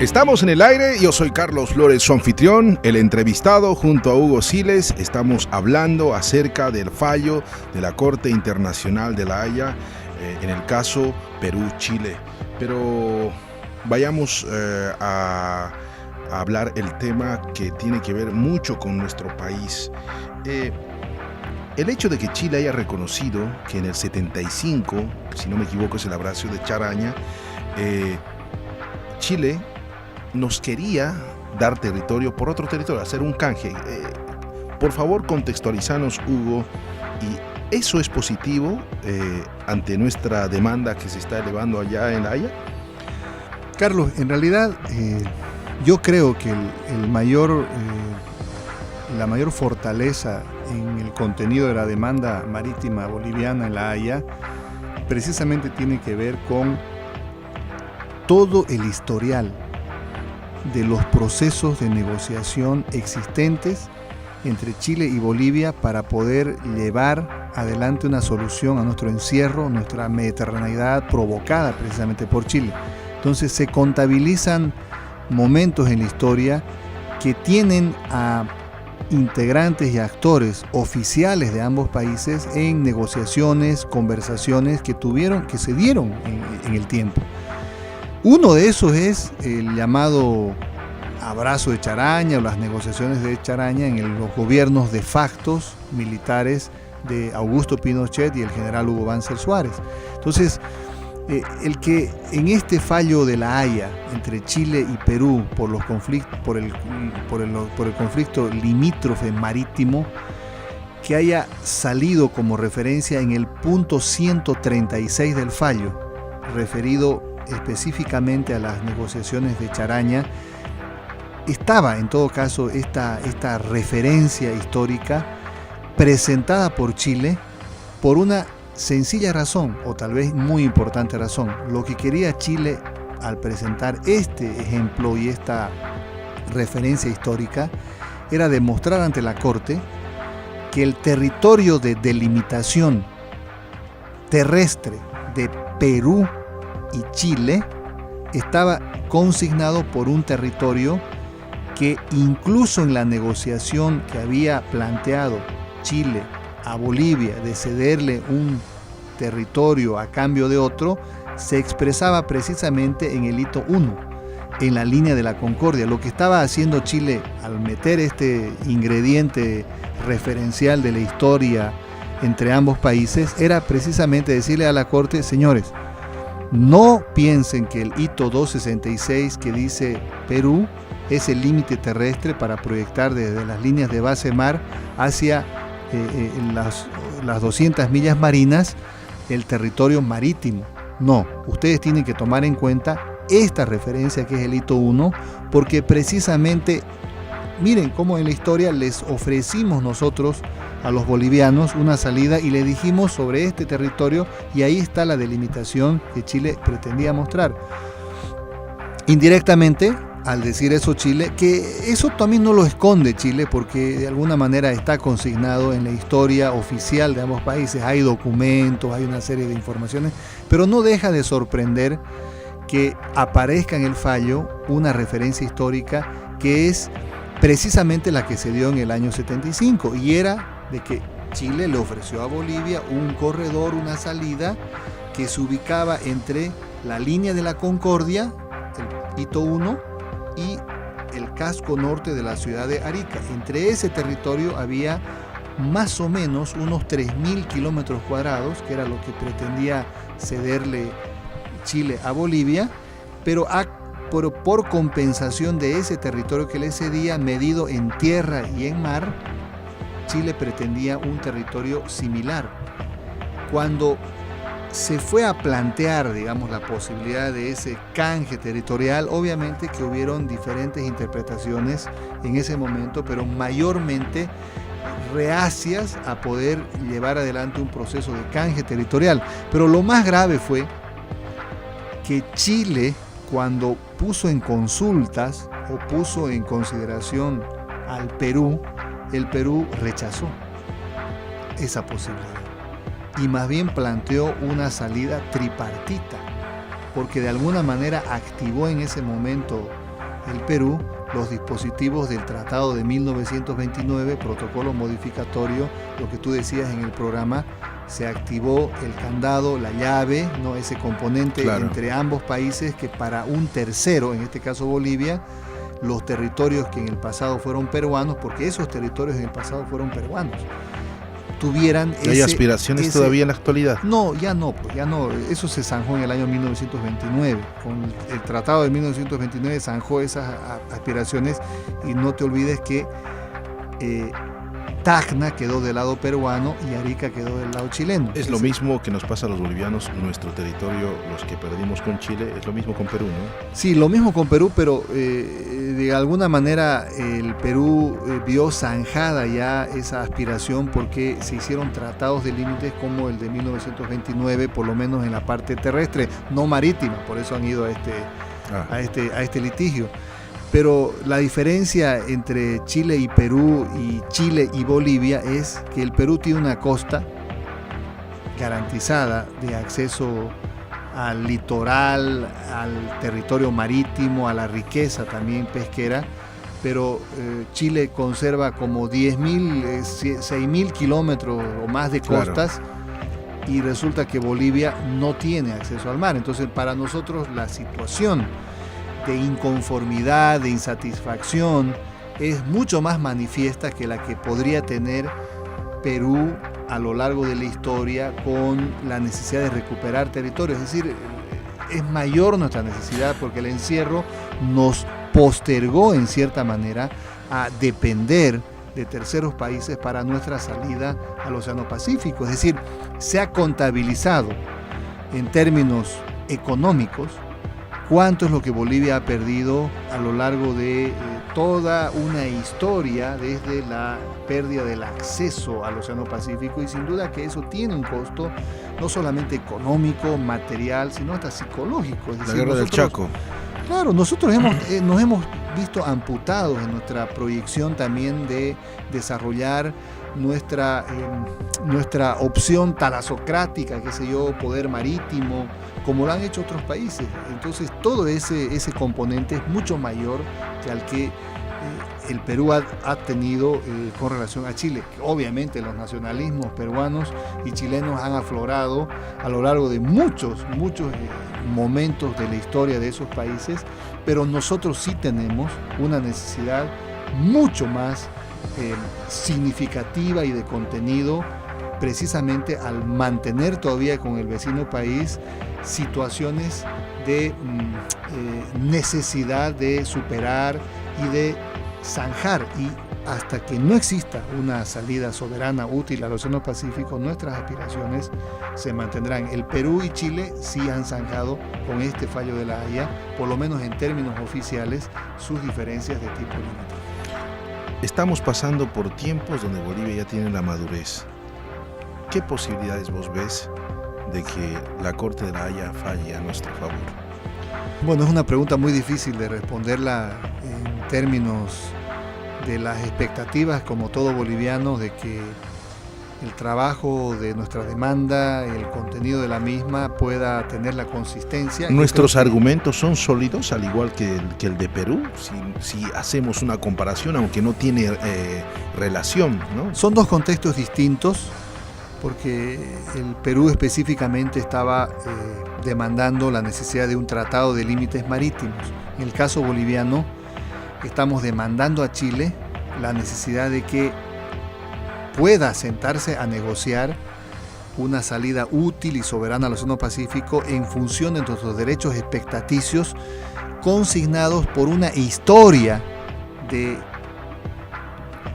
Estamos en el aire, yo soy Carlos Flores, su anfitrión, el entrevistado junto a Hugo Siles. Estamos hablando acerca del fallo de la Corte Internacional de La Haya en el caso Perú-Chile. Pero vayamos a hablar el tema que tiene que ver mucho con nuestro país. El hecho de que Chile haya reconocido que en el 75, si no me equivoco es el abrazo de Charaña, Chile nos quería dar territorio por otro territorio, hacer un canje. Por favor, contextualizanos, Hugo, ¿y eso es positivo ante nuestra demanda que se está elevando allá en La Haya? Carlos, en realidad yo creo que la mayor fortaleza en el contenido de la demanda marítima boliviana en La Haya precisamente tiene que ver con todo el historial de los procesos de negociación existentes entre Chile y Bolivia para poder llevar adelante una solución a nuestro encierro, nuestra mediterraneidad provocada precisamente por Chile. Entonces se contabilizan momentos en la historia que tienen a integrantes y actores oficiales de ambos países en negociaciones, conversaciones que se dieron en el tiempo. Uno de esos es el llamado abrazo de Charaña o las negociaciones de Charaña en los gobiernos de facto militares de Augusto Pinochet y el general Hugo Banzer Suárez. Entonces, el que en este fallo de La Haya entre Chile y Perú por el conflicto limítrofe marítimo, que haya salido como referencia en el punto 136 del fallo, referido específicamente a las negociaciones de Charaña, estaba en todo caso esta referencia histórica presentada por Chile por una sencilla razón, o tal vez muy importante razón. Lo que quería Chile al presentar este ejemplo y esta referencia histórica era demostrar ante la Corte que el territorio de delimitación terrestre de Perú y Chile estaba consignado por un territorio que incluso en la negociación que había planteado Chile a Bolivia de cederle un territorio a cambio de otro, se expresaba precisamente en el hito 1, en la línea de la Concordia. Lo que estaba haciendo Chile al meter este ingrediente referencial de la historia entre ambos países era precisamente decirle a la Corte: señores, no piensen que el hito 266 que dice Perú es el límite terrestre para proyectar desde las líneas de base mar hacia las 200 millas marinas el territorio marítimo. No, ustedes tienen que tomar en cuenta esta referencia que es el hito 1, porque precisamente miren cómo en la historia les ofrecimos nosotros a los bolivianos una salida y le dijimos sobre este territorio, y ahí está la delimitación que Chile pretendía mostrar. Indirectamente, al decir eso Chile, que eso también no lo esconde Chile, porque de alguna manera está consignado en la historia oficial de ambos países, hay documentos, hay una serie de informaciones, pero no deja de sorprender que aparezca en el fallo una referencia histórica que es precisamente la que se dio en el año 75, y era de que Chile le ofreció a Bolivia un corredor, una salida que se ubicaba entre la línea de la Concordia, el hito 1, y el casco norte de la ciudad de Arica. Entre ese territorio había más o menos unos 3.000 kilómetros cuadrados, que era lo que pretendía cederle Chile a Bolivia, pero por compensación de ese territorio que le cedía, medido en tierra y en mar, Chile pretendía un territorio similar. Cuando se fue a plantear, digamos, la posibilidad de ese canje territorial, obviamente que hubieron diferentes interpretaciones en ese momento, pero mayormente reacias a poder llevar adelante un proceso de canje territorial. Pero lo más grave fue que Chile, cuando puso en consultas o puso en consideración al Perú, el Perú rechazó esa posibilidad y más bien planteó una salida tripartita, porque de alguna manera activó en ese momento el Perú los dispositivos del Tratado de 1929, protocolo modificatorio, lo que tú decías en el programa, se activó el candado, la llave, ¿no? Ese componente entre ambos países que para un tercero, en este caso Bolivia, los territorios que en el pasado fueron peruanos, porque esos territorios en el pasado fueron peruanos, tuvieran ¿Hay aspiraciones todavía en la actualidad? No, ya no, eso se zanjó en el año 1929, con el Tratado de 1929 zanjó esas aspiraciones, y no te olvides que Tacna quedó del lado peruano y Arica quedó del lado chileno. Es lo mismo que nos pasa a los bolivianos, nuestro territorio, los que perdimos con Chile, es lo mismo con Perú, ¿no? Sí, lo mismo con Perú, pero de alguna manera el Perú vio zanjada ya esa aspiración porque se hicieron tratados de límites como el de 1929, por lo menos en la parte terrestre, no marítima, por eso han ido a este litigio. Pero la diferencia entre Chile y Perú y Chile y Bolivia es que el Perú tiene una costa garantizada de acceso al litoral, al territorio marítimo, a la riqueza también pesquera, pero Chile conserva como 6.000 kilómetros o más de costas, y resulta que Bolivia no tiene acceso al mar. Entonces, para nosotros la situación de inconformidad, de insatisfacción, es mucho más manifiesta que la que podría tener Perú a lo largo de la historia con la necesidad de recuperar territorios. Es decir, es mayor nuestra necesidad porque el encierro nos postergó en cierta manera a depender de terceros países para nuestra salida al Océano Pacífico. Es decir, se ha contabilizado en términos económicos cuánto es lo que Bolivia ha perdido a lo largo de toda una historia desde la pérdida del acceso al Océano Pacífico, y sin duda que eso tiene un costo no solamente económico, material, sino hasta psicológico. Es decir, la guerra del Chaco. Claro, nosotros nos hemos visto amputados en nuestra proyección también de desarrollar nuestra opción talasocrática, qué sé yo, poder marítimo, como lo han hecho otros países. Entonces todo ese componente es mucho mayor que al que el Perú ha tenido con relación a Chile. Obviamente los nacionalismos peruanos y chilenos han aflorado a lo largo de muchos momentos de la historia de esos países, pero nosotros sí tenemos una necesidad mucho más significativa y de contenido, precisamente al mantener todavía con el vecino país situaciones de necesidad de superar y de zanjar, y hasta que no exista una salida soberana útil al Océano Pacífico, nuestras aspiraciones se mantendrán. El Perú y Chile sí han zanjado con este fallo de la Haya, por lo menos en términos oficiales, sus diferencias de tipo limítrofe. Estamos pasando por tiempos donde Bolivia ya tiene la madurez. ¿Qué posibilidades vos ves de que la Corte de la Haya falle a nuestro favor? Bueno, es una pregunta muy difícil de responderla en términos de las expectativas, como todo boliviano, de que el trabajo de nuestra demanda, el contenido de la misma pueda tener la consistencia. ¿Nuestros argumentos son sólidos al igual que el de Perú? Si hacemos una comparación, aunque no tiene relación, ¿no? Son dos contextos distintos, porque el Perú específicamente estaba demandando la necesidad de un tratado de límites marítimos. En el caso boliviano, estamos demandando a Chile la necesidad de que pueda sentarse a negociar una salida útil y soberana al Océano Pacífico en función de nuestros derechos expectaticios consignados por una historia de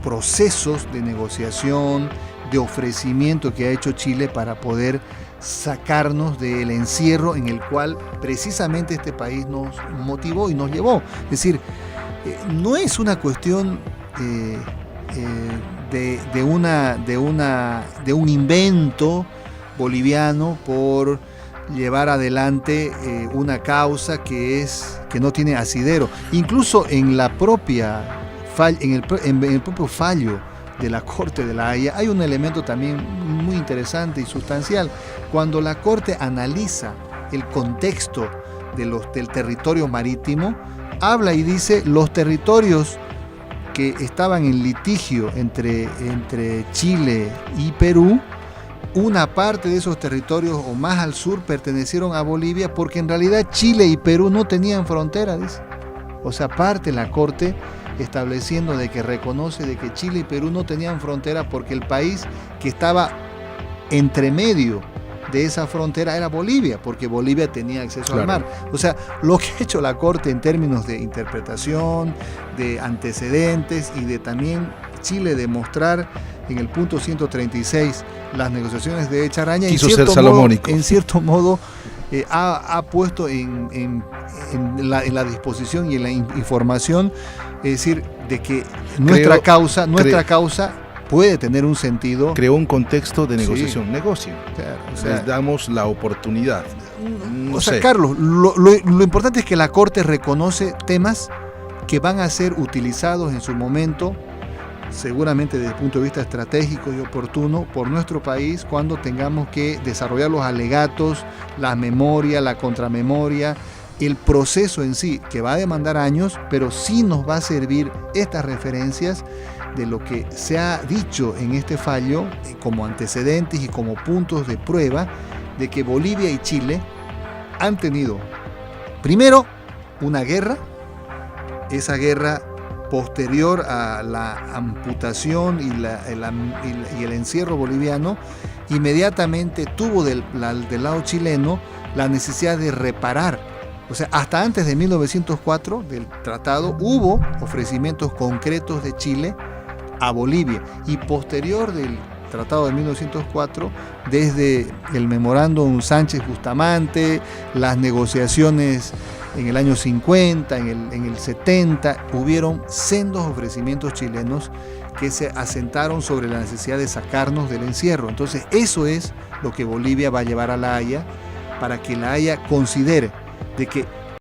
procesos de negociación, de ofrecimiento que ha hecho Chile para poder sacarnos del encierro en el cual precisamente este país nos motivó y nos llevó. Es decir, no es una cuestión de un invento boliviano por llevar adelante una causa que no tiene asidero. Incluso en la propia en el propio fallo de la Corte de la Haya hay un elemento también muy interesante y sustancial. Cuando la Corte analiza el contexto del territorio marítimo, habla y dice los territorios que estaban en litigio entre Chile y Perú, una parte de esos territorios o más al sur pertenecieron a Bolivia porque en realidad Chile y Perú no tenían frontera, dice. O sea, parte la Corte estableciendo de que reconoce de que Chile y Perú no tenían frontera porque el país que estaba entre medio de esa frontera era Bolivia, porque Bolivia tenía acceso al mar. O sea, lo que ha hecho la Corte en términos de interpretación, de antecedentes y de también Chile demostrar en el punto 136 las negociaciones de Echaraña, quiso ser salomónico. En cierto modo ha puesto en la disposición y en la información, es decir, de que nuestra causa puede tener un sentido. Creó un contexto de negociación. Sí. Negocio. Claro, o sea, les damos la oportunidad. No sé. Carlos, lo importante es que la Corte reconoce temas que van a ser utilizados en su momento, seguramente desde el punto de vista estratégico y oportuno, por nuestro país cuando tengamos que desarrollar los alegatos, la memoria, la contramemoria, el proceso en sí, que va a demandar años, pero sí nos va a servir estas referencias de lo que se ha dicho en este fallo como antecedentes y como puntos de prueba de que Bolivia y Chile han tenido, primero, una guerra, esa guerra posterior a la amputación y el encierro boliviano, inmediatamente tuvo del lado chileno la necesidad de reparar. O sea, hasta antes de 1904, del tratado, hubo ofrecimientos concretos de Chile a Bolivia, y posterior del tratado de 1904, desde el memorándum Sánchez-Bustamante, las negociaciones en el año 50, en el 70, hubieron sendos ofrecimientos chilenos que se asentaron sobre la necesidad de sacarnos del encierro. Entonces, eso es lo que Bolivia va a llevar a La Haya, para que La Haya considere de que